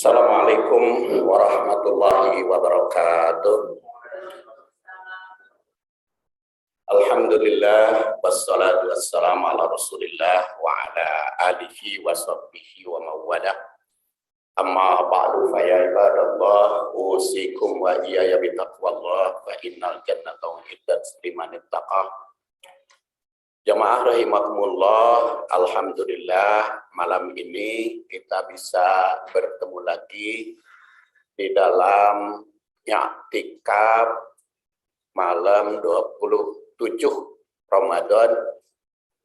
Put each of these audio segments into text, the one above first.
Assalamualaikum warahmatullahi wabarakatuh. Alhamdulillah wassalatu wassalamu ala Rasulillah wa ala alihi wa sahbihi wa mawalah. Amma ba'du fa ya ibadallah usikum wa iyaya bitaqwallah fa innal jannata uiddat liman ittaqa. Jamaah rahimakumullah, alhamdulillah malam ini kita bisa bertemu lagi di dalam i'tikaf malam 27 Ramadan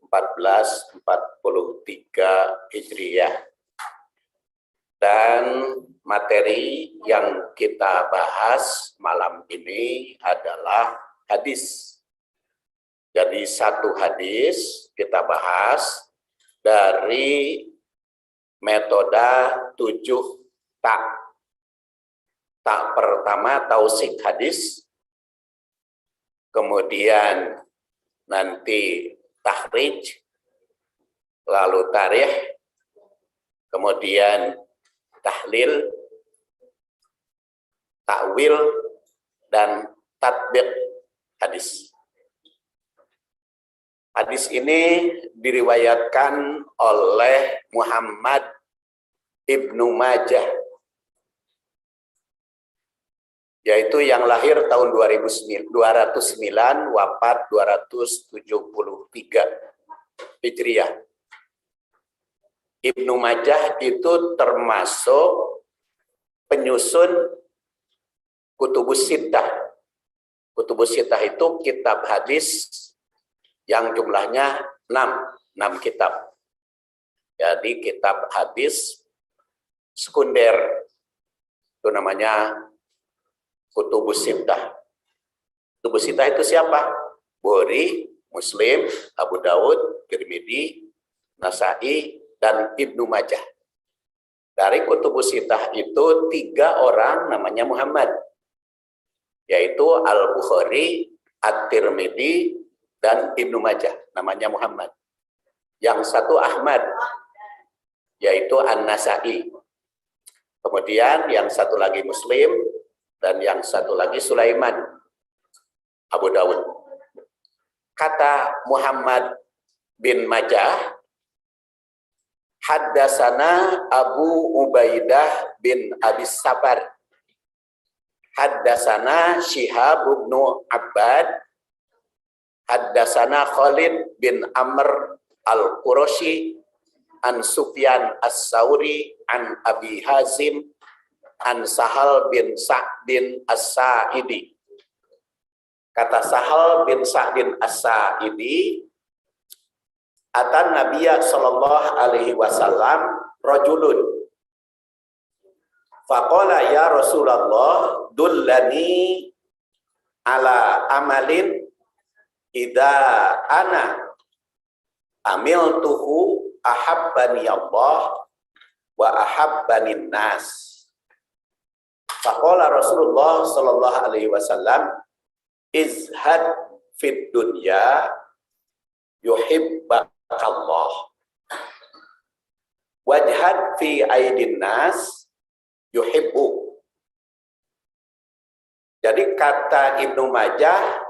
1443 Hijriah. Dan materi yang kita bahas malam ini adalah hadis. Jadi satu hadis kita bahas dari metode 7 tak. Tak pertama tausik hadis, kemudian nanti tahrij, lalu tarikh, kemudian tahlil, takwil, dan tatbiq hadis. Hadis ini diriwayatkan oleh Muhammad Ibnu Majah, yaitu yang lahir tahun 209, wafat 273 Hijriah. Ibnu Majah itu termasuk penyusun Kutubus Sittah. Kutubus Sittah itu kitab hadis yang jumlahnya 6 kitab. Jadi kitab hadis sekunder itu namanya Kutubus Sittah. Kutubus Sittah itu siapa? Bukhari, Muslim, Abu Daud, Tirmidzi, Nasa'i, dan Ibnu Majah. Dari Kutubus Sittah itu 3 orang namanya Muhammad, yaitu Al-Bukhari, At-Tirmidzi, dan Ibnu Majah, namanya Muhammad. Yang satu Ahmad, yaitu An-Nasa'i. Kemudian yang satu lagi Muslim, dan yang satu lagi Sulaiman, Abu Dawud. Kata Muhammad bin Majah, haddasana Abu Ubaidah bin Abis Sabar, haddasana Syihab bin Abbad, haddasana Khalid bin Amr al-Qurashi, an Sufyan as-Sauri, an Abi Hazim, an Sahal bin Sa'din as-Sa'idi. Kata Sahal bin Sa'din as-Sa'idi, atan Nabiya sallallahu alaihi wasallam rajulun. Faqala ya Rasulullah dullani ala amalin idza ana amiltuhu ahabbani Allah wa ahabbani nas. Faqala Rasulullah sallallahu alaihi wasallam izhad fid dunya yuhibbakallah wajhad fi aidin nas yuhibbu. Jadi kata Ibnu Majah,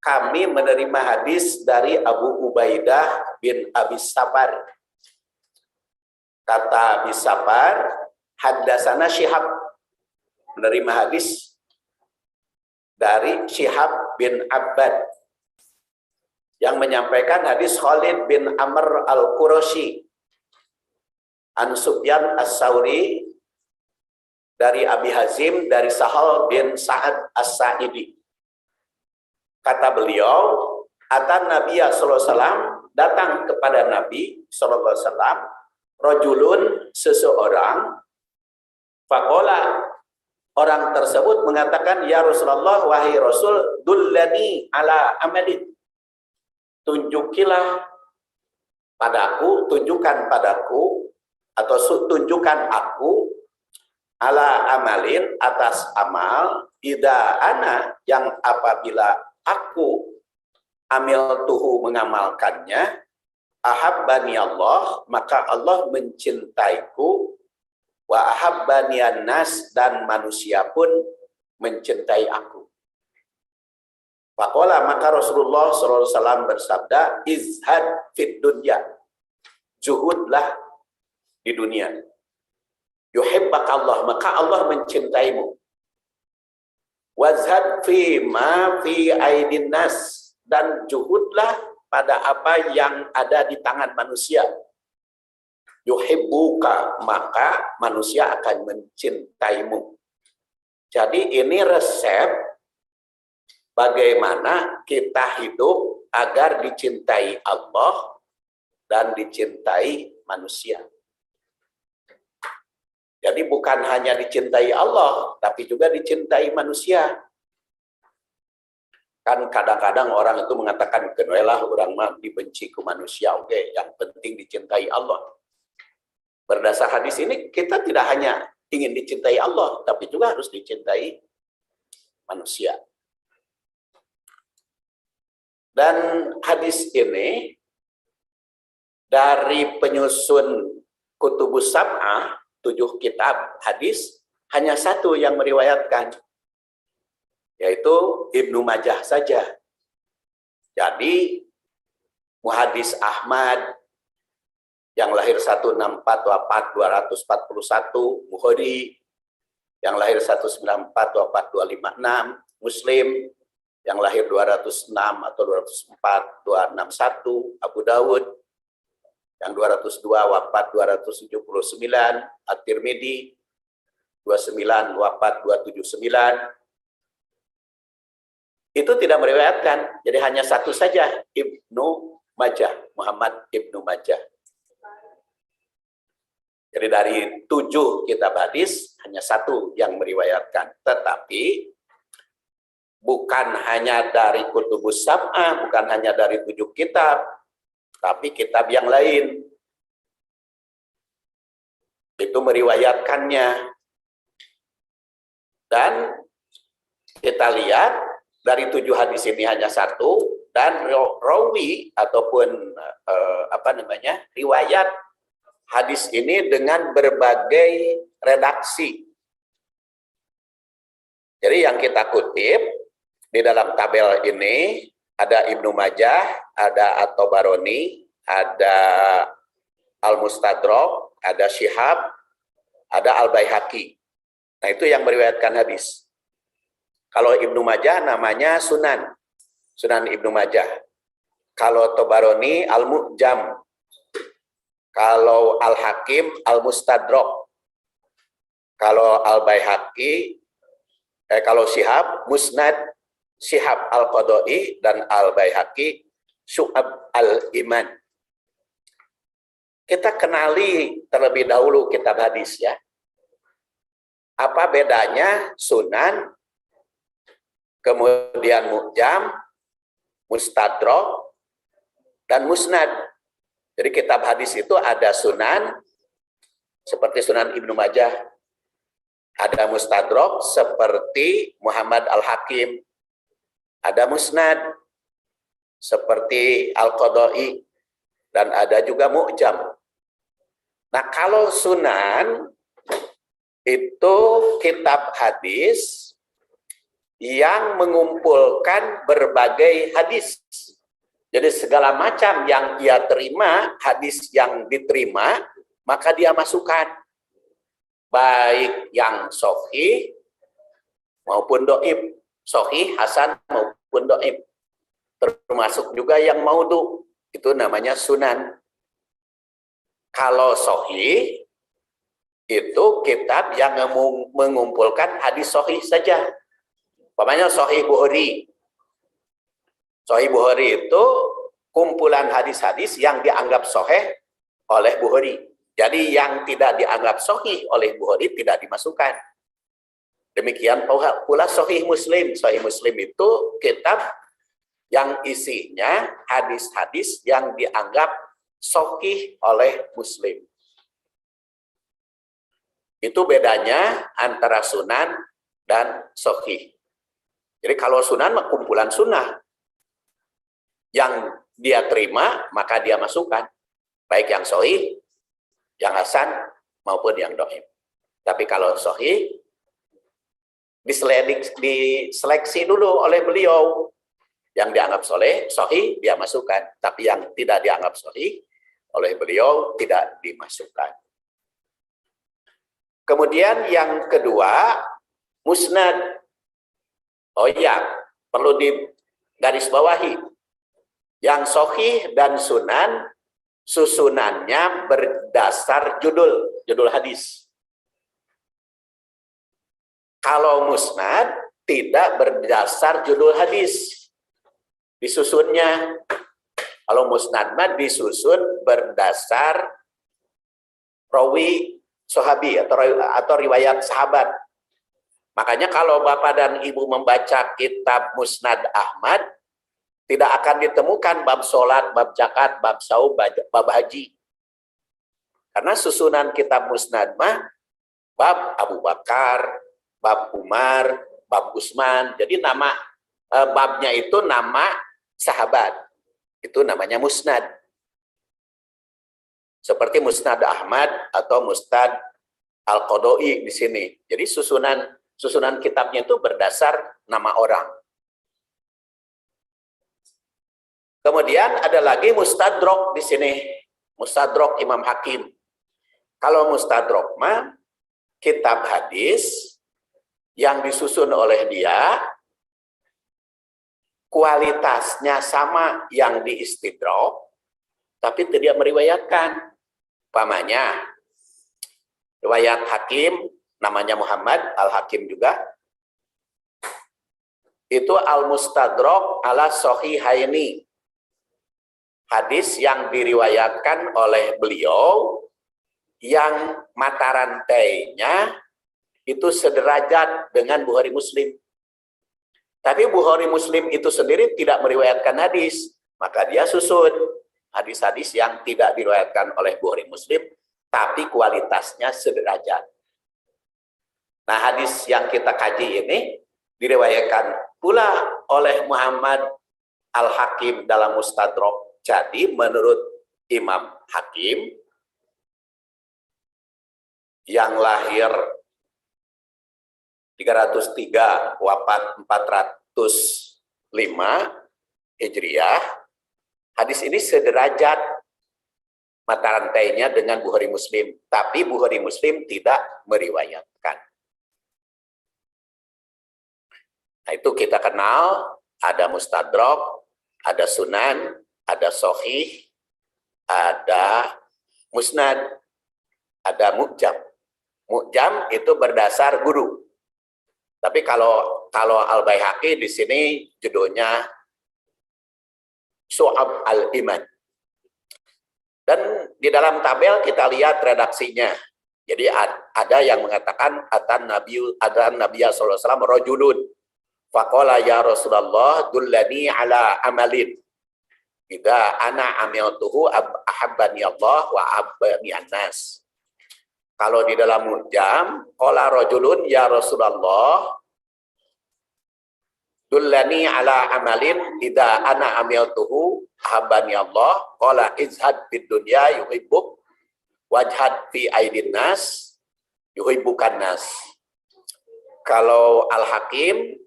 kami menerima hadis dari Abu Ubaidah bin Abi Sabar. Kata Abi Sabar, haddasana Syihab, menerima hadis dari Syihab bin Abbad. Yang menyampaikan hadis Khalid bin Amr al-Qurashi, an Sufyan as-Sauri, dari Abi Hazim, dari Sahal bin Sa'ad as-Sa'idi. Kata beliau, atan Nabiya sallallahu alaihi wasallam, datang kepada Nabi sallallahu alaihi wasallam, rajulun, seseorang, faqala, orang tersebut mengatakan, ya Rasulullah, wahai Rasul, dullani ala amalin, tunjukilah padaku, tunjukkan padaku, atau tunjukkan aku, ala amalin, atas amal, idza ana, yang apabila aku amil tuhu mengamalkannya, ahabbani Allah, maka Allah mencintaiku, wa ahabbaniyan nas, dan manusia pun mencintai aku. Faqala, maka Rasulullah SAW bersabda, izhad fid dunya, zuhudlah di dunia. Yuhibbaka Allah, maka Allah mencintaimu. Wazhad fi ma fi aidin nas, dan zuhudlah pada apa yang ada di tangan manusia. Yuhibbuka, maka manusia akan mencintaimu. Jadi ini resep bagaimana kita hidup agar dicintai Allah dan dicintai manusia. Jadi bukan hanya dicintai Allah, tapi juga dicintai manusia. Kan kadang-kadang orang itu mengatakan, kenuelah orang mah dibenci ke manusia, oke, yang penting dicintai Allah. Berdasar hadis ini, kita tidak hanya ingin dicintai Allah, tapi juga harus dicintai manusia. Dan hadis ini dari penyusun Kutubus Sab'ah, 7 kitab hadis, hanya satu yang meriwayatkan, yaitu Ibnu Majah saja. Jadi muhadis Ahmad yang lahir 164 wafat 241, Bukhari yang lahir 194 wafat 256, Muslim yang lahir 206 atau 204 261, Abu Dawud yang 202 wafat 279, At-Tirmidzi 29 wafat 279. Itu tidak meriwayatkan, jadi hanya satu saja, Ibnu Majah, Muhammad Ibnu Majah. Jadi dari 7 kitab hadis hanya satu yang meriwayatkan, tetapi bukan hanya dari Kutubus Sab'ah, bukan hanya dari 7 kitab, tapi kitab yang lain itu meriwayatkannya. Dan kita lihat dari 7 hadis ini hanya satu, dan rawi ataupun riwayat hadis ini dengan berbagai redaksi. Jadi yang kita kutip di dalam tabel ini ada Ibnu Majah, ada At-Tabarani, ada Al-Mustadrak, ada Syihab, ada Al-Baihaqi. Nah, itu yang meriwayatkan hadis. Kalau Ibnu Majah namanya Sunan, Sunan Ibnu Majah. Kalau Tabarani Al-Mu'jam. Kalau Al-Hakim Al-Mustadrak. Kalau Al-Baihaqi, kalau Syihab Musnad Syihab Al-Qadai, dan Al-Baihaqi Syu'ab Al-Iman. Kita kenali terlebih dahulu kitab hadis ya. Apa bedanya Sunan, kemudian Mu'jam, Mustadrak, dan Musnad. Jadi kitab hadis itu ada Sunan, seperti Sunan Ibnu Majah. Ada Mustadrak, seperti Muhammad Al-Hakim. Ada Musnad, seperti Al-Qadai, dan ada juga Mu'jam. Nah, kalau Sunan, itu kitab hadis yang mengumpulkan berbagai hadis. Jadi segala macam yang ia terima, hadis yang diterima, maka dia masukkan. Baik yang sahih maupun dhaif. Sahih, hasan maupun dhaif. Termasuk juga yang maudhu, itu namanya Sunan. Kalau sahih itu kitab yang mengumpulkan hadis sahih saja. Umpamanya Sahih Bukhari. Sahih Bukhari itu kumpulan hadis-hadis yang dianggap sahih oleh Bukhari. Jadi yang tidak dianggap sahih oleh Bukhari tidak dimasukkan. Demikian pula Sahih Muslim. Sahih Muslim itu kitab yang isinya hadis-hadis yang dianggap sahih oleh Muslim. Itu bedanya antara Sunan dan sahih. Jadi kalau Sunan kumpulan sunnah yang dia terima maka dia masukkan, baik yang sahih, yang hasan maupun yang dhaif. Tapi kalau sahih diseleksi dulu oleh beliau. Yang dianggap sahih dia masukkan, tapi yang tidak dianggap sahih oleh beliau tidak dimasukkan. Kemudian yang kedua, musnad. Oh iya, perlu digarisbawahi. Yang sahih dan sunan, susunannya berdasar judul hadis. Kalau musnad tidak berdasar judul hadis, disusunnya. Kalau musnad mah disusun berdasar rawi sahabi atau riwayat sahabat. Makanya kalau Bapak dan Ibu membaca kitab Musnad Ahmad, tidak akan ditemukan bab sholat, bab zakat, bab saum, bab haji. Karena susunan kitab Musnad mah bab Abu Bakar, bab Umar, bab Utsman. Jadi nama babnya itu nama sahabat. Itu namanya musnad. Seperti Musnad Ahmad atau Musnad Al-Qadai di sini. Jadi susunan kitabnya itu berdasar nama orang. Kemudian ada lagi mustadrok di sini. Mustadrok Imam Hakim. Kalau mustadrok mah kitab hadis yang disusun oleh dia, kualitasnya sama yang diistidrok, tapi tidak meriwayatkan. Umpamanya, riwayat Hakim, namanya Muhammad, Al-Hakim juga, itu Al-Mustadrok ala Sahihaini. Hadis yang diriwayatkan oleh beliau, yang mata rantainya itu sederajat dengan Bukhari Muslim. Tapi Bukhari Muslim itu sendiri tidak meriwayatkan hadis, maka dia susun hadis-hadis yang tidak diriwayatkan oleh Bukhari Muslim, tapi kualitasnya sederajat. Nah, hadis yang kita kaji ini diriwayatkan pula oleh Muhammad Al-Hakim dalam Mustadrak. Jadi menurut Imam Hakim yang lahir 303, wafat 405 Hijriah, hadis ini sederajat mata rantainya dengan Bukhari Muslim, tapi Bukhari Muslim tidak meriwayatkan. Nah, itu kita kenal, ada mustadrak, ada sunan, ada sahih, ada musnad, ada mu'jam. Mu'jam itu berdasar guru. Tapi kalau Al-Baihaqi di sini judulnya Syu'ab al-Iman. Dan di dalam tabel kita lihat redaksinya. Jadi ada yang mengatakan atan Nabiya sallallahu alaihi wasallam rajulun faqala ya Rasulullah dullani ala amalin idza ana amiltuhu ahabbani Allah wa ahabbani an-nas. Kalau di dalam Mu'jam, qala rajulun ya Rasulullah dullani ala amalin idza ana amiltuhu ahabbani Allah, qala izhad fid dunya yuhibbuk wajhad fi aidin nas yuhibbukan nas. Kalau Al-Hakim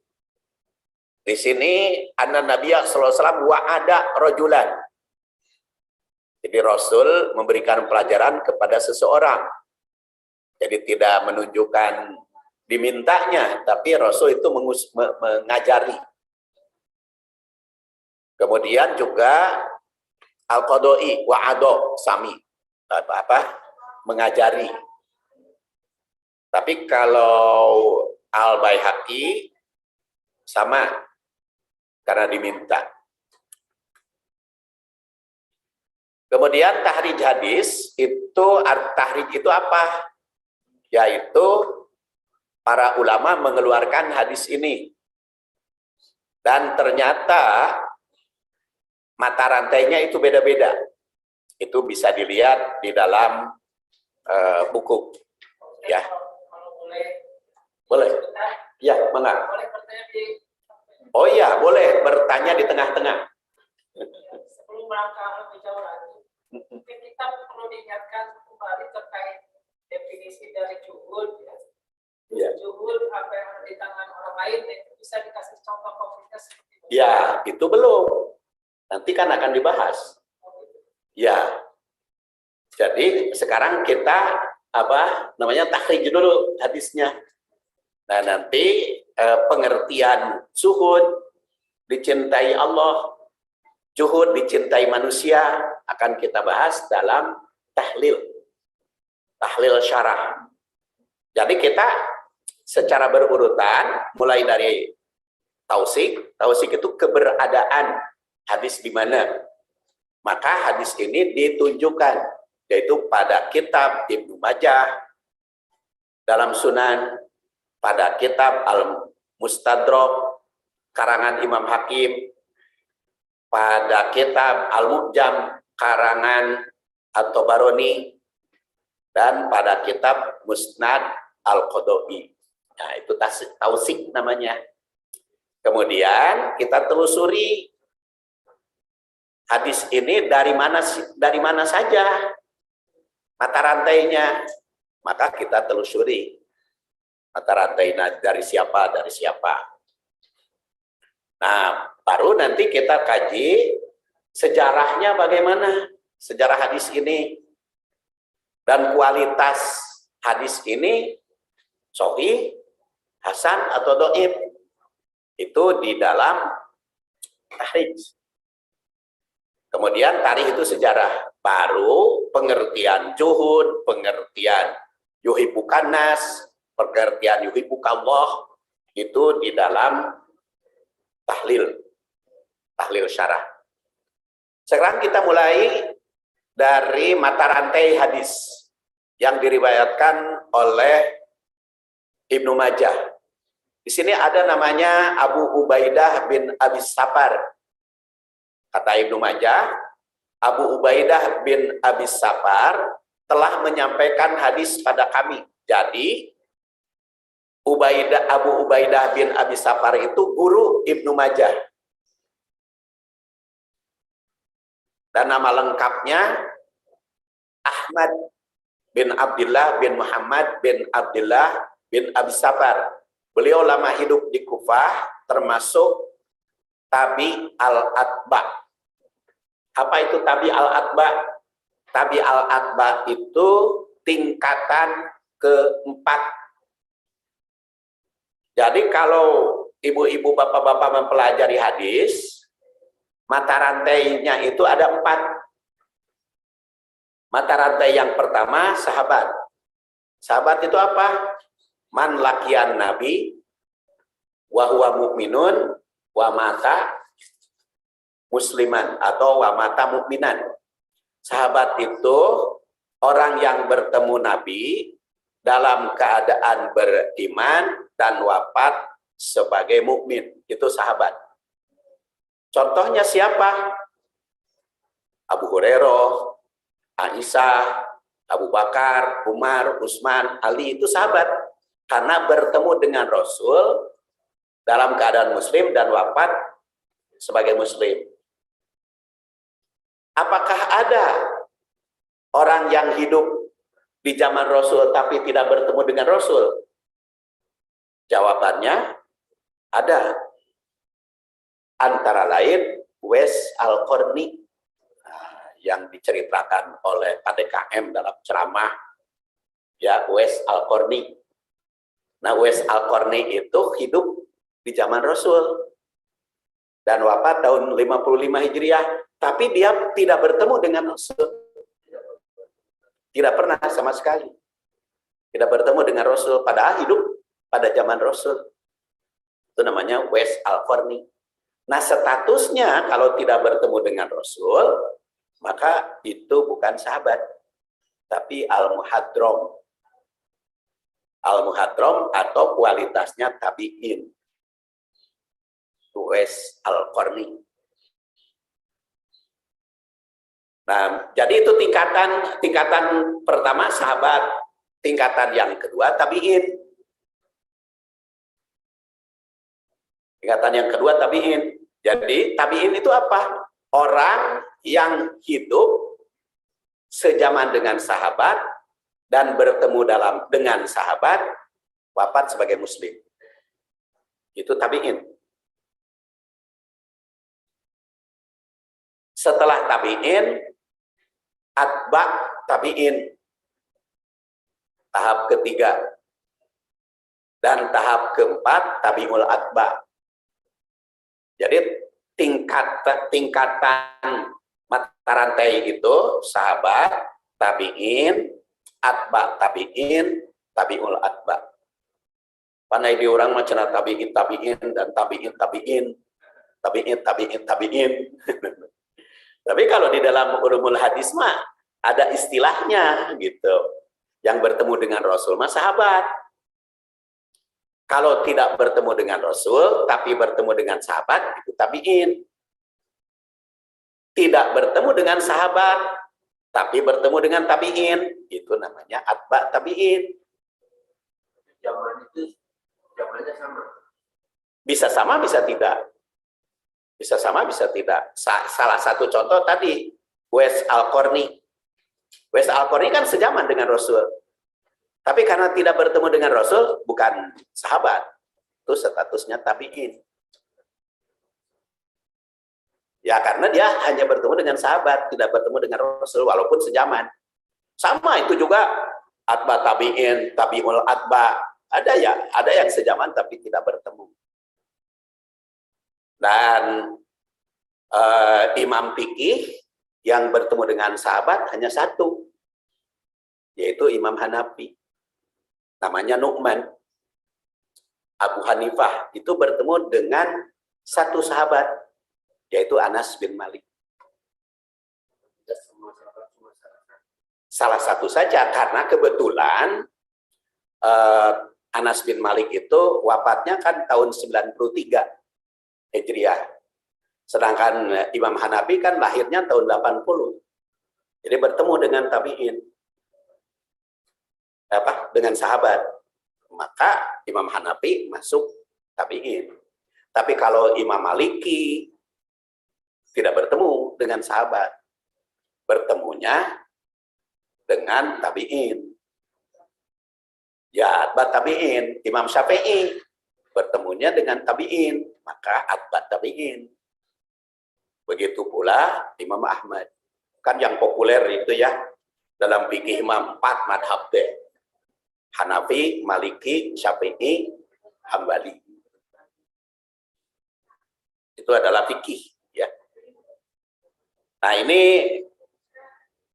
di sini anna Nabiya sallallahu alaihi wasallam wa'ada rajulan. Jadi Rasul memberikan pelajaran kepada seseorang. Jadi tidak menunjukkan dimintanya, tapi Rasul itu mengajari. Kemudian juga Al-Qadai wa'ado sami. Mengajari. Tapi kalau Al-Baihaqi sama karena diminta. Kemudian tahrij hadis tahrij itu apa? Yaitu para ulama mengeluarkan hadis ini. Dan ternyata mata rantainya itu beda-beda. Itu bisa dilihat di dalam buku. Ya. Boleh. Ya, mengapa? Oh iya, boleh bertanya di tengah-tengah. Sebelum melangkah lebih jauh lagi, mungkin kita perlu diingatkan kembali terkait definisi dari juhud ya. Ya. Juhud apa yang ada di tangan orang lain, itu bisa dikasih contoh konkretnya seperti itu. Ya, itu belum. Nanti kan akan dibahas. Ya. Jadi sekarang kita takhrij dulu hadisnya. Nah, nanti pengertian zuhud, dicintai Allah, juhud, dicintai manusia, akan kita bahas dalam tahlil syarah. Jadi kita secara berurutan mulai dari tausik itu keberadaan hadis di mana. Maka hadis ini ditunjukkan, yaitu pada kitab Ibnu Majah, dalam Sunan, pada kitab Al-Mustadrak karangan Imam Hakim, pada kitab Al-Mu'jam karangan At-Tabarani, dan pada kitab Musnad Al-Qadai. Nah, itu tausik namanya. Kemudian kita telusuri hadis ini dari mana saja mata rantainya. Maka kita telusuri mata rantainya dari siapa. Nah, baru nanti kita kaji sejarahnya bagaimana, sejarah hadis ini, dan kualitas hadis ini sahih, hasan atau dhaif. Itu di dalam tahrij. Kemudian tarikh itu sejarah, baru pengertian juhud, pengertian yuhibbukan nas, pengertian yuhibbukallah, itu di dalam tahlil syarah. Sekarang kita mulai dari mata rantai hadis yang diriwayatkan oleh Ibnu Majah. Di sini ada namanya Abu Ubaidah bin Abi Safar. Kata Ibnu Majah, Abu Ubaidah bin Abi Safar telah menyampaikan hadis pada kami. Jadi Abu Ubaidah bin Abi Safar itu guru Ibnu Majah. Dan nama lengkapnya Ahmad bin Abdullah bin Muhammad bin Abdullah bin Abi Safar. Beliau lama hidup di Kufah, termasuk tabi al-atba. Apa itu tabi al-atba? Tabi al-atba itu tingkatan keempat. Jadi kalau ibu-ibu, bapak-bapak mempelajari hadis, mata rantainya itu ada 4. Mata rantai yang pertama sahabat. Sahabat itu apa? Man lakian nabi wa huwa mu'minun wa mata musliman atau wa mata mu'minan. Sahabat itu orang yang bertemu nabi dalam keadaan beriman dan wafat sebagai mukmin. Itu sahabat. Contohnya siapa? Abu Hurairah, Aisyah, Abu Bakar, Umar, Utsman, Ali, itu sahabat. Karena bertemu dengan Rasul dalam keadaan muslim dan wafat sebagai muslim. Apakah ada orang yang hidup di zaman Rasul tapi tidak bertemu dengan Rasul? Jawabannya ada. Antara lain Uwais Al-Qarni, yang diceritakan oleh Pak DKM dalam ceramah, ya, Uwais Al-Qarni. Nah, Uwais Al-Qarni itu hidup di zaman Rasul dan wafat tahun 55 Hijriah, tapi dia tidak bertemu dengan Rasul. Tidak pernah sama sekali. Tidak bertemu dengan Rasul, padahal hidup pada zaman Rasul. Itu namanya Uwais Al-Qarni. Nah, statusnya kalau tidak bertemu dengan Rasul, maka itu bukan sahabat, tapi al-muhadrom. Al-muhadrom atau kualitasnya tabi'in. Uwais Al-Qarni. Nah, jadi itu tingkatan pertama sahabat, tingkatan yang kedua tabi'in. Tingkatan yang kedua tabi'in. Jadi tabi'in itu apa? Orang yang hidup sejaman dengan sahabat dan bertemu dengan sahabat, wafat sebagai muslim. Itu tabi'in. Setelah tabi'in, atba tabi'in. Tahap ketiga. Dan tahap keempat, tabi'ul atba. Jadi tingkatan mata rantai itu sahabat, tabi'in, atba tabi'in, tabi'ul atba. Panai di orang macam tabi'in dan tabi'in. Tapi kalau di dalam ulumul hadis mah ada istilahnya gitu. Yang bertemu dengan Rasul mah sahabat. Kalau tidak bertemu dengan Rasul tapi bertemu dengan sahabat, itu tabi'in. Tidak bertemu dengan sahabat tapi bertemu dengan tabi'in, itu namanya atba tabi'in. Zaman itu zamannya sama. Bisa sama, bisa tidak. Bisa sama, bisa tidak. Salah satu contoh tadi, Uwais Al-Qarni. Uwais Al-Qarni kan sejaman dengan Rasul. Tapi karena tidak bertemu dengan Rasul, bukan sahabat. Itu statusnya tabi'in. Ya karena dia hanya bertemu dengan sahabat, tidak bertemu dengan Rasul, walaupun sejaman. Sama itu juga, atba tabi'in, tabi'ul atba. Ada yang sejaman tapi tidak bertemu. Dan imam fikih yang bertemu dengan sahabat hanya satu, yaitu Imam Hanafi. Namanya Nu'man. Abu Hanifah itu bertemu dengan satu sahabat, yaitu Anas bin Malik. Salah satu saja, karena kebetulan Anas bin Malik itu wafatnya kan tahun 93 Hijriah. Sedangkan Imam Hanafi kan lahirnya tahun 80. Jadi bertemu dengan tabi'in. Dengan sahabat. Maka Imam Hanafi masuk tabi'in. Tapi kalau Imam Maliki tidak bertemu dengan sahabat. Bertemunya dengan tabi'in. Ya, atba tabi'in. Imam Syafi'i bertemunya dengan tabi'in, maka atba tabi'in. Begitu pula Imam Ahmad. Kan yang populer itu ya, dalam fikih imam 4 madhab deh. Hanafi, Maliki, Syafi'i, Hambali. Itu adalah fikih ya. Nah, ini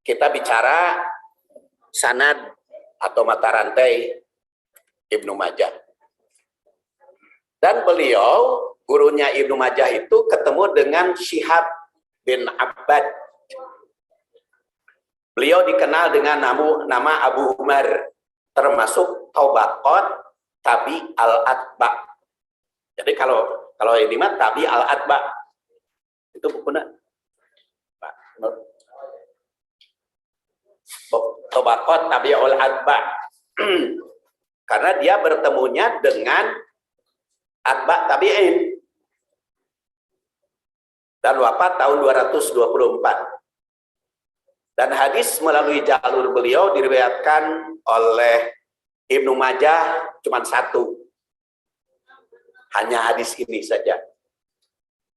kita bicara sanad atau mata rantai Ibnu Majah. Dan beliau, gurunya Ibnu Majah itu ketemu dengan Syihab bin Abbad. Beliau dikenal dengan nama Abu Umar, termasuk Tabaqat Tabi al-Atba. Jadi kalau ini mah Tabi al-Atba. Itu bukunya. Tabaqat Tabi al-Atba. Karena dia bertemunya dengan atba tabi'in. Dan wafat tahun 224. Dan hadis melalui jalur beliau diriwayatkan oleh Ibnu Majah cuma satu. Hanya hadis ini saja.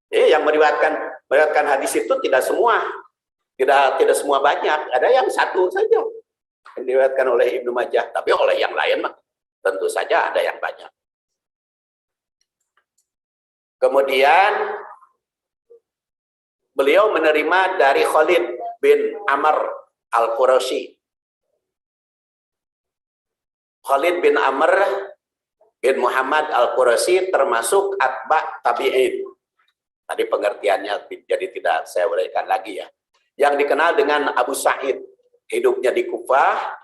Yang meriwayatkan hadis itu tidak semua. Tidak semua banyak. Ada yang satu saja yang diriwayatkan oleh Ibnu Majah. Tapi oleh yang lain mah tentu saja ada yang banyak. Kemudian beliau menerima dari Khalid bin Amr al-Qurashi. Khalid bin Amr bin Muhammad al-Qurashi termasuk atba tabi'in. Tadi pengertiannya jadi tidak saya uraikan lagi ya. Yang dikenal dengan Abu Sa'id, hidupnya di Kufah,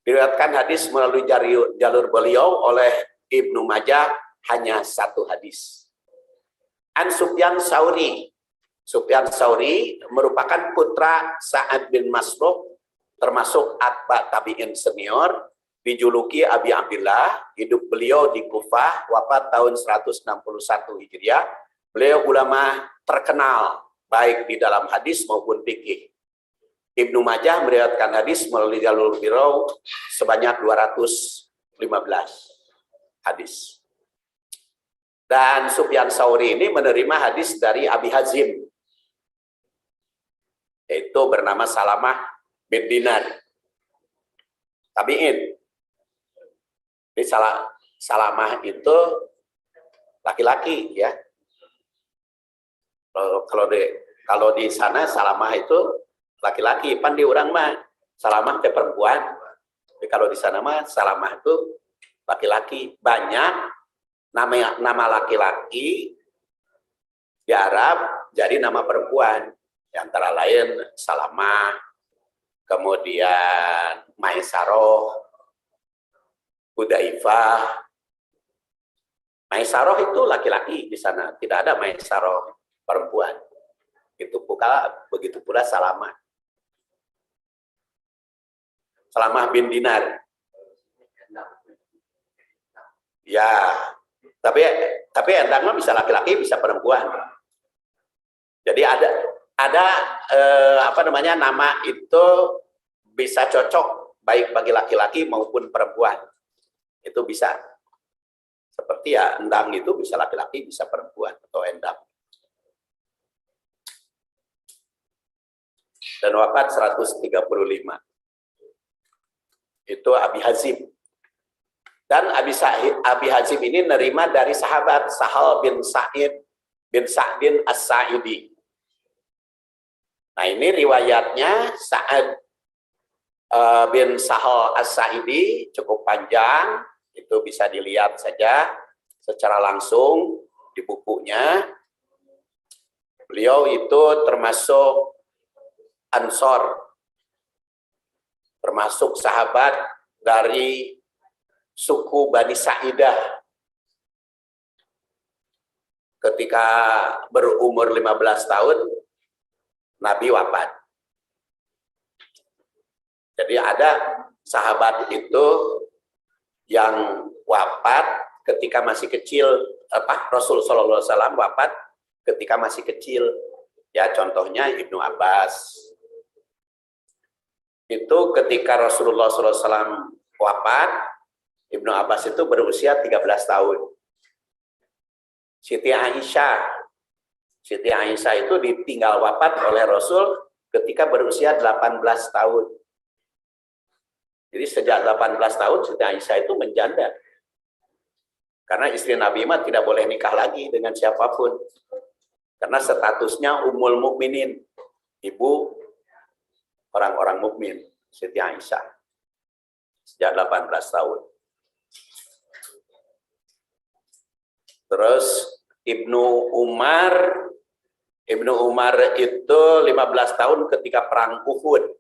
diriwayatkan hadis melalui jalur beliau oleh Ibnu Majah hanya satu hadis. An Sufyan Tsauri. Sufyan Tsauri merupakan putra Sa'ad bin Masruq, termasuk atba tabi'in senior, dijuluki Abi Abdillah. Hidup beliau di Kufah, wafat tahun 161 Hijriah. Beliau ulama terkenal baik di dalam hadis maupun fikih. Ibnu Majah meriwayatkan hadis melalui jalur beliau sebanyak 215 hadis. Dan Sufyan Tsauri ini menerima hadis dari Abi Hazim, yaitu bernama Salamah bin Dinar, tabi'in. Jadi Salamah itu laki-laki ya. Kalau di sana Salamah itu laki-laki, pan di orang mah Salamah itu perempuan. Tapi kalau di sana mah Salamah itu laki-laki. Banyak nama laki-laki di Arab jadi nama perempuan. Antara lain Salamah, kemudian Maisaroh, Hudzaifah. Maisaroh itu laki-laki di sana, tidak ada Maisaroh perempuan. Begitu pula Salamah. Salamah bin Dinar. Ya, tapi endang mah bisa laki-laki, bisa perempuan. Jadi ada nama itu bisa cocok baik bagi laki-laki maupun perempuan. Itu bisa. Seperti ya endang itu bisa laki-laki, bisa perempuan atau endang. Dan wafat 135. Itu Abi Hazim. Dan Abi Hazim ini nerima dari sahabat Sahal bin Sa'din As-Sa'idi. Nah ini riwayatnya Sa'ad bin Sahal As-Sa'idi cukup panjang, itu bisa dilihat saja secara langsung di bukunya. Beliau itu termasuk Ansor, termasuk sahabat dari suku Bani Sa'idah. Ketika berumur 15 tahun, Nabi wafat. Jadi ada sahabat itu yang wafat ketika masih kecil, Rasul Shallallahu Alaihi Wasallam wafat ketika masih kecil. Ya contohnya Ibnu Abbas. Itu ketika Rasulullah SAW wafat, Ibnu Abbas itu berusia 13 tahun. Siti Aisyah itu ditinggal wafat oleh Rasul ketika berusia 18 tahun. Jadi sejak 18 tahun Siti Aisyah itu menjanda. Karena istri Nabi mah tidak boleh nikah lagi dengan siapapun. Karena statusnya Ummul Mukminin, ibu orang-orang mukmin, Siti Aisyah. Sejak 18 tahun. Terus Ibnu Umar itu 15 tahun ketika perang Uhud.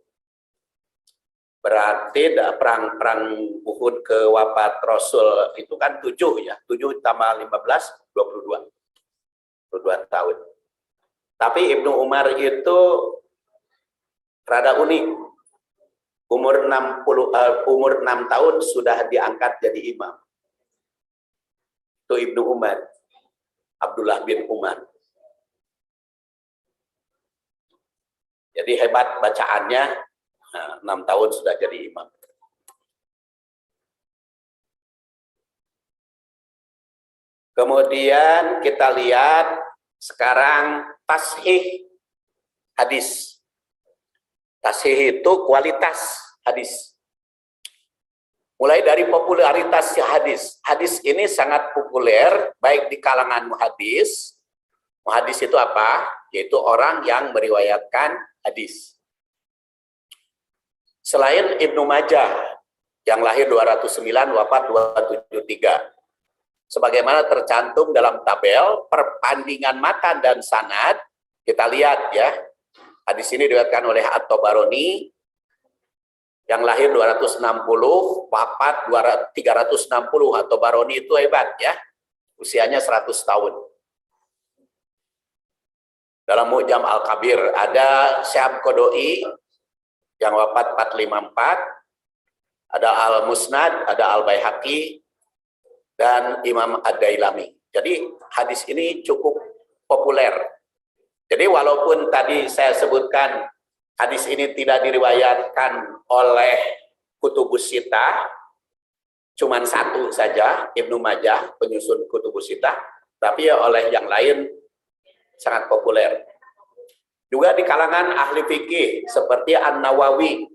Berarti perang Uhud ke wafat Rasul itu kan 7 ya. 7 tambah 15, 22 tahun. Tapi Ibnu Umar itu rada unik. Umur 6 tahun sudah diangkat jadi imam. Itu Ibnu Umar, Abdullah bin Umar. Jadi hebat bacaannya, 6 tahun sudah jadi imam. Kemudian kita lihat sekarang tashih hadis. Tashih itu kualitas hadis. Mulai dari popularitas hadis. Hadis ini sangat populer baik di kalangan muhadis. Muhadis itu apa? Yaitu orang yang meriwayatkan hadis. Selain Ibnu Majah yang lahir 209 wafat 273. Sebagaimana tercantum dalam tabel perbandingan matan dan sanad, kita lihat ya. Hadis ini diriwayatkan oleh At-Tabarani yang lahir 260, wafat 360. At-Tabarani itu hebat ya. Usianya 100 tahun. Dalam Mu'jam Al-Kabir ada Syahab Qodoi yang wafat 454, ada Al-Musnad, ada Al-Baihaqi, dan Imam Ad-Dailami. Jadi hadis ini cukup populer. Jadi walaupun tadi saya sebutkan hadis ini tidak diriwayatkan oleh Kutubus Sittah, cuman satu saja, Ibnu Majah, penyusun Kutubus Sittah, tapi oleh yang lain sangat populer. Juga di kalangan ahli fikih seperti An-Nawawi.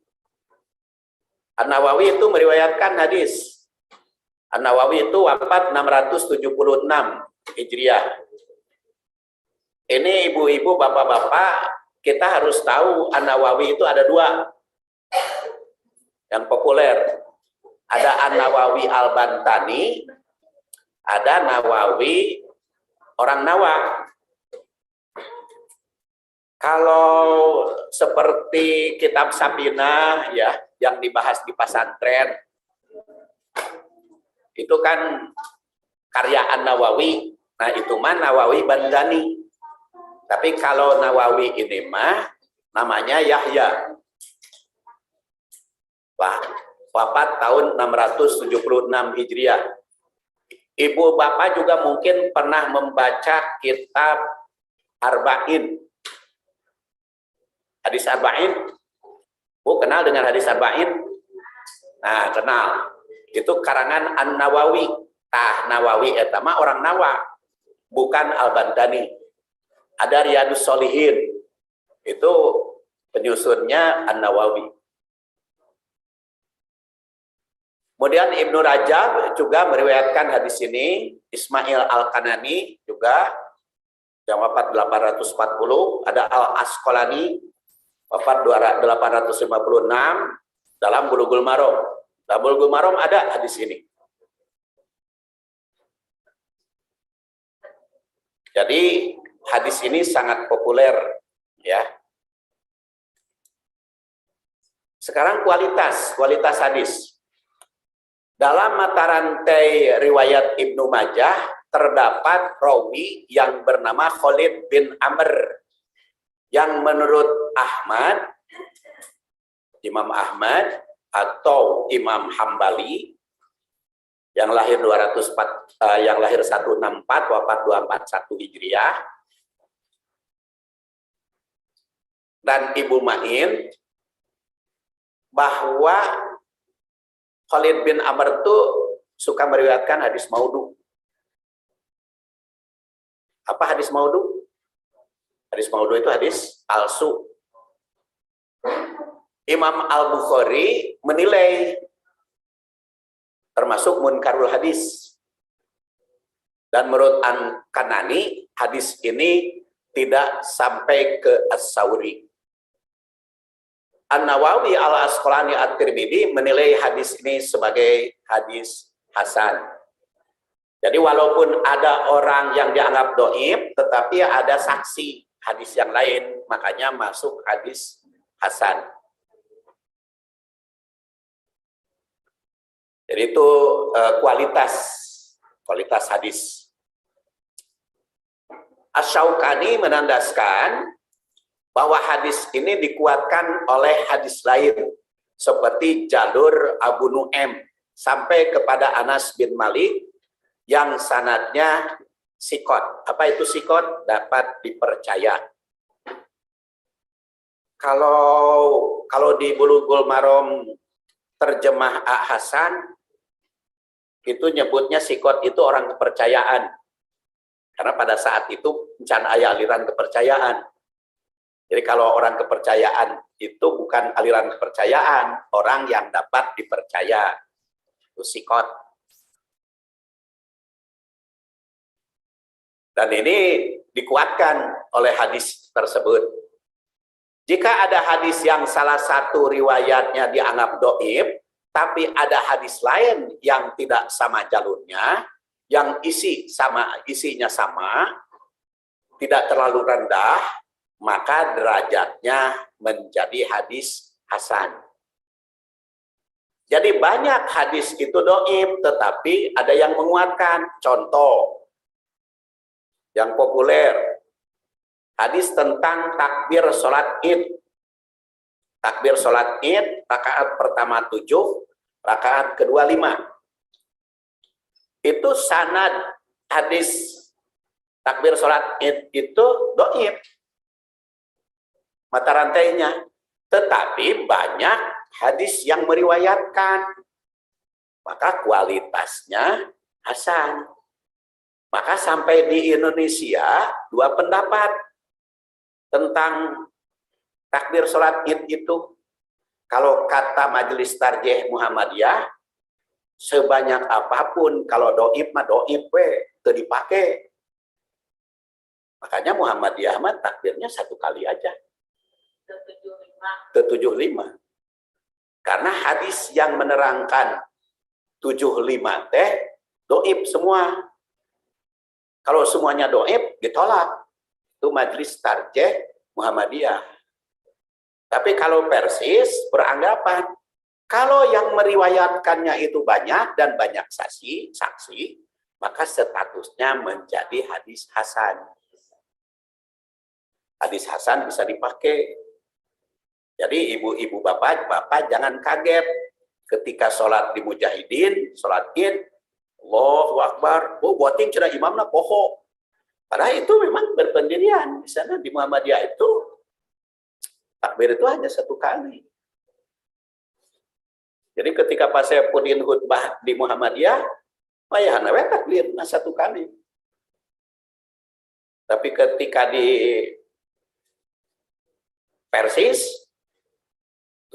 An-Nawawi itu meriwayatkan hadis. An-Nawawi itu wafat 676 Hijriah. Ini ibu-ibu, bapak-bapak, kita harus tahu An-Nawawi itu ada dua yang populer. Ada An-Nawawi Al-Bantani, ada Nawawi orang Nawa. Kalau seperti kitab Sabinah ya, yang dibahas di pesantren, itu kan karya An-Nawawi. Nah, itu mah Nawawi Bantani. Tapi kalau Nawawi ini mah namanya Yahya. Wah, wafat tahun 676 Hijriah. Ibu bapak juga mungkin pernah membaca kitab Arba'in. Hadis Arba'in. Bu kenal dengan hadis Arba'in? Nah, kenal. Itu karangan An-Nawawi. Tah Nawawi etama orang Nawa, bukan Al-Bantani. Ada Riyadus Shalihin. Itu penyusunnya An-Nawawi. Kemudian Ibnu Rajab juga meriwayatkan hadis ini. Ismail Al-Kanani juga yang wafat 840. Ada Al-Asqalani wafat 856 dalam Bulughul Maram. Dalam Bulughul Maram ada hadis ini. Jadi hadis ini sangat populer ya. Sekarang kualitas hadis. Dalam mata rantai riwayat Ibnu Majah terdapat rawi yang bernama Khalid bin Amr yang menurut Ahmad, Imam Ahmad atau Imam Hambali yang lahir 164 wafat 241 Hijriah, dan Ibu Ma'in, bahwa Khalid bin Amr itu suka meriwayatkan hadis maudhu. Apa hadis maudhu? Hadis maudhu itu hadis palsu. Imam Al-Bukhari menilai termasuk munkarul hadis. Dan menurut An-Kanani, hadis ini tidak sampai ke As-Sawri. An-Nawawi Al-Asqalani At-Tirmidzi menilai hadis ini sebagai hadis hasan. Jadi walaupun ada orang yang dianggap dhaif, tetapi ada saksi hadis yang lain, makanya masuk hadis hasan. Jadi itu kualitas hadis. Asy-Syaukani menandaskan bahwa hadis ini dikuatkan oleh hadis lain seperti jalur Abu Nu'aim sampai kepada Anas bin Malik yang sanadnya sikot. Apa itu sikot? Dapat dipercaya. Kalau di Bulughul Maram terjemah Hasan itu nyebutnya sikot itu orang kepercayaan. Karena pada saat itu bencana aliran kepercayaan. Jadi kalau orang kepercayaan itu bukan aliran kepercayaan, orang yang dapat dipercaya. Itu sikot. Dan ini dikuatkan oleh hadis tersebut. Jika ada hadis yang salah satu riwayatnya dianggap dhaif, tapi ada hadis lain yang tidak sama jalurnya, yang isinya sama, tidak terlalu rendah, maka derajatnya menjadi hadis hasan. Jadi banyak hadis itu dhaif, tetapi ada yang menguatkan. Contoh yang populer, hadis tentang takbir sholat id. Takbir sholat id, rakaat pertama 7, rakaat kedua 5. Itu sanad hadis takbir sholat id itu dhaif mata rantainya, tetapi banyak hadis yang meriwayatkan, maka kualitasnya hasan. Maka sampai di Indonesia dua pendapat tentang takbir sholat id itu. Kalau kata Majelis Tarjih Muhammadiyah, sebanyak apapun kalau doib mah doib itu dipakai. Makanya Muhammadiyah mah takbirnya satu kali aja. 75. Karena hadis yang menerangkan 75 teh doib semua. Kalau semuanya doib ditolak. Itu Majelis Tarjih Muhammadiyah. Tapi kalau Persis beranggapan kalau yang meriwayatkannya itu banyak dan banyak saksi, maka statusnya menjadi hadis hasan. Hadis hasan bisa dipakai. Jadi ibu-ibu bapak jangan kaget ketika sholat di Mujahidin, sholat id, Allahu Akbar, buatin cenah imamna poho. Padahal itu memang berpendirian di sana di Muhammadiyah itu takbir itu hanya satu kali. Jadi ketika pas saya pudin khutbah di Muhammadiyah, ya nawe takbir satu kali. Tapi ketika di Persis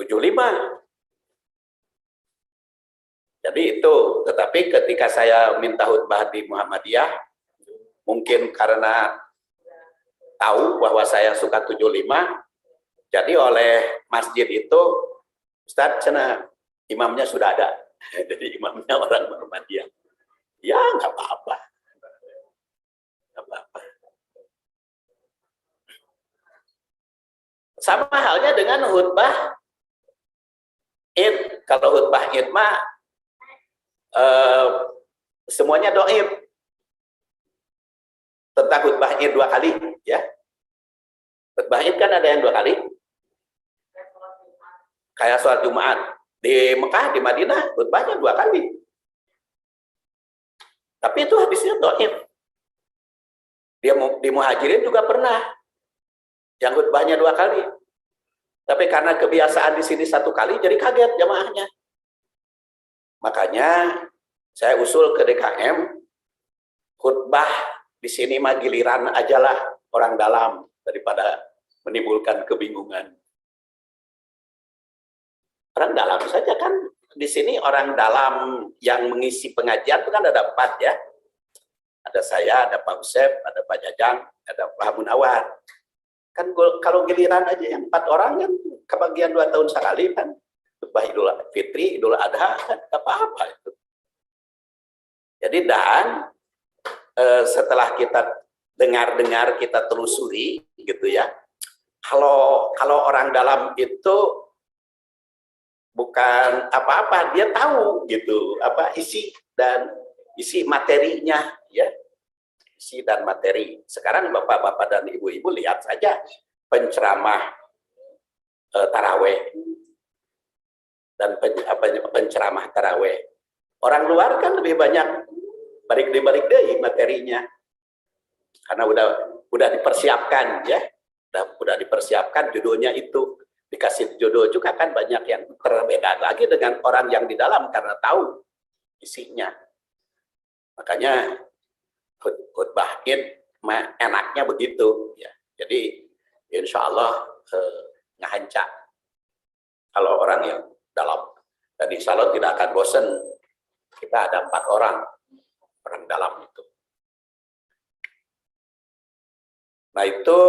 75. Jadi itu, tetapi ketika saya minta khutbah di Muhammadiyah, mungkin karena tahu bahwa saya suka 75, jadi oleh masjid itu, Ustadz, cina imamnya sudah ada. Jadi imamnya orang Muhammadiyah. Ya, nggak apa-apa. Nggak apa-apa. Sama halnya dengan khutbah id. Kalau khutbah id mah semuanya doib. Tentang khutbah id 2 kali, ya. Khutbah id kan ada yang 2 kali. Kayak sholat Jumat di Mekah, di Madinah, khutbahnya 2 kali. Tapi itu hadisnya doib. Di Muhajirin juga pernah yang khutbahnya 2 kali. Tapi karena kebiasaan di sini 1 kali, jadi kaget jamaahnya. Makanya saya usul ke DKM, khutbah di sini mah giliran ajalah orang dalam daripada menimbulkan kebingungan. Orang dalam saja kan, di sini orang dalam yang mengisi pengajian itu kan ada 4 ya. Ada saya, ada Pak Usep, ada Pak Jajang, ada Pak Munawar. Kan kalau giliran aja yang 4 orang kan kebagian 2 tahun sekali kan. Khutbah Idul Fitri, Idul Adha kan apa-apa itu. Jadi setelah kita dengar-dengar, kita telusuri gitu ya. Kalau orang dalam itu bukan apa-apa, dia tahu gitu apa isi materinya ya. Isi dan materi. Sekarang bapak-bapak dan ibu-ibu lihat saja penceramah taraweh dan penceramah taraweh. Orang luar kan lebih banyak balik deh materinya, karena udah dipersiapkan ya, udah dipersiapkan judulnya itu, dikasih judul juga kan banyak yang berbeda lagi dengan orang yang di dalam karena tahu isinya. Makanya khutbah id enaknya begitu ya. Jadi insya Allah ngahancak kalau orang yang dalam, dan insya Allah tidak akan bosan. Kita ada 4 orang dalam itu. Nah itu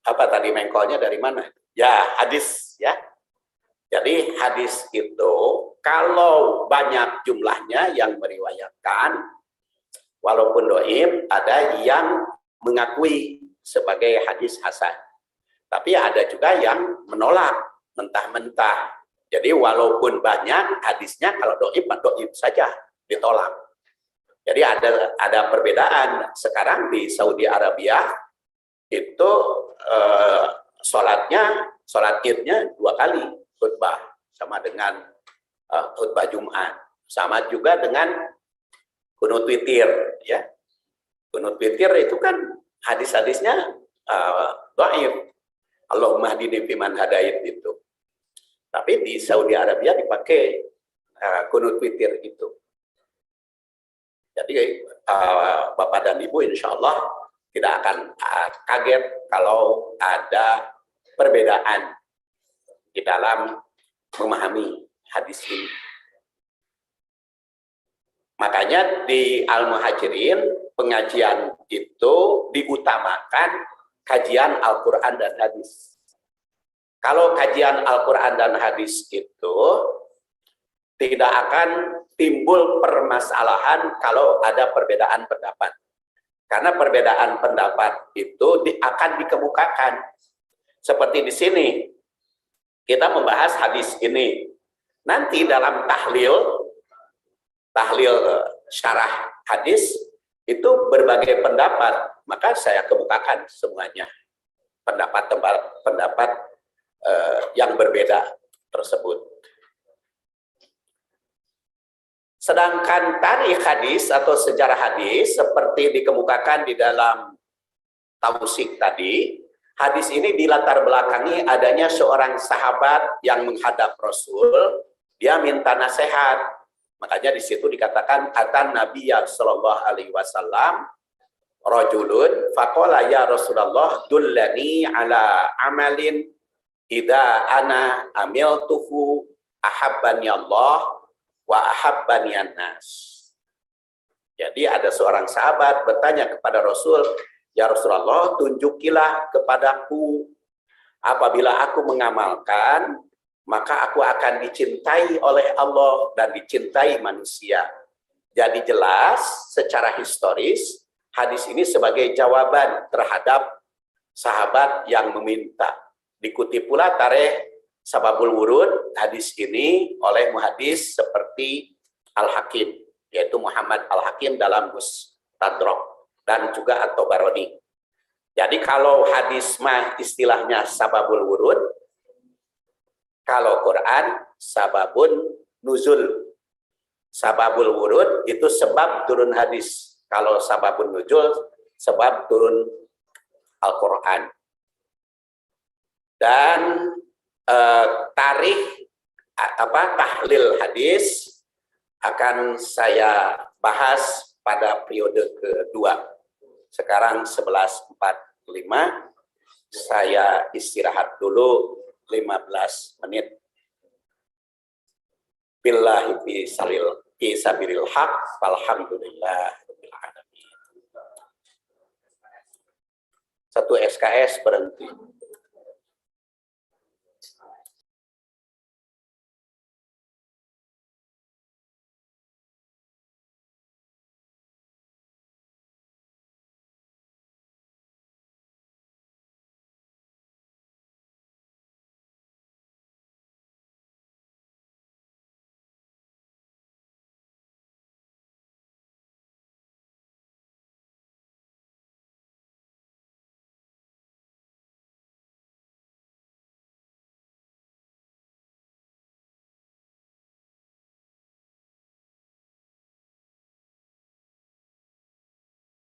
apa tadi mengkolnya dari mana? Ya hadis ya. Jadi hadis itu kalau banyak jumlahnya yang meriwayatkan, walaupun doib, ada yang mengakui sebagai hadis hasan. Tapi ada juga yang menolak mentah-mentah. Jadi walaupun banyak hadisnya, kalau doib saja ditolak. Jadi ada perbedaan. Sekarang di Saudi Arabia itu sholat idnya 2 kali khutbah, sama dengan khutbah Jumat, sama juga dengan kunut witir ya. Kunut witir itu kan hadis-hadisnya dhaif. Allahumma hdini fiman hadait itu. Tapi di Saudi Arabia dipakai kunut witir itu. Jadi Bapak dan Ibu insya Allah tidak akan kaget kalau ada perbedaan di dalam memahami hadis ini. Makanya di Al-Muhajirin pengajian itu diutamakan kajian Al-Quran dan hadis. Kalau kajian Al-Quran dan hadis itu tidak akan timbul permasalahan kalau ada perbedaan pendapat. Karena perbedaan pendapat itu akan dikemukakan. Seperti di sini, kita membahas hadis ini. Nanti dalam tahlil syarah hadis, itu berbagai pendapat. Maka saya kemukakan semuanya. Pendapat yang berbeda tersebut. Sedangkan tarikh hadis atau sejarah hadis seperti dikemukakan di dalam tausik tadi, hadis ini dilatar belakangi adanya seorang sahabat yang menghadap Rasul, dia minta nasihat. Makanya di situ dikatakan atan Nabiya sallallahu alaihi wasallam rajulun faqala ya Rasulullah dullani ala amalin idza ana amiltuhu ahabbani Allah wa ahabbani an-nas. Jadi ada seorang sahabat bertanya kepada Rasul, ya Rasulullah, tunjukilah kepadaku apabila aku mengamalkan, maka aku akan dicintai oleh Allah dan dicintai manusia. Jadi jelas secara historis hadis ini sebagai jawaban terhadap sahabat yang meminta. Dikutip pula tarikh Sababul Wurud hadis ini oleh muhadis seperti Al-Hakim, yaitu Muhammad Al-Hakim dalam Mustadrak dan juga At-Tabarani. Jadi kalau hadis mah istilahnya Sababul Wurud, kalau Quran sababun nuzul. Sababul Wurud itu sebab turun hadis. Kalau sababun nuzul sebab turun Al-Quran. Dan tarikh tahlil hadis akan saya bahas pada periode kedua. Sekarang 11.45, saya istirahat dulu 15 menit. Billahi fi sabilil haq, walhamdulillah rabbil alamin. Satu SKS berhenti.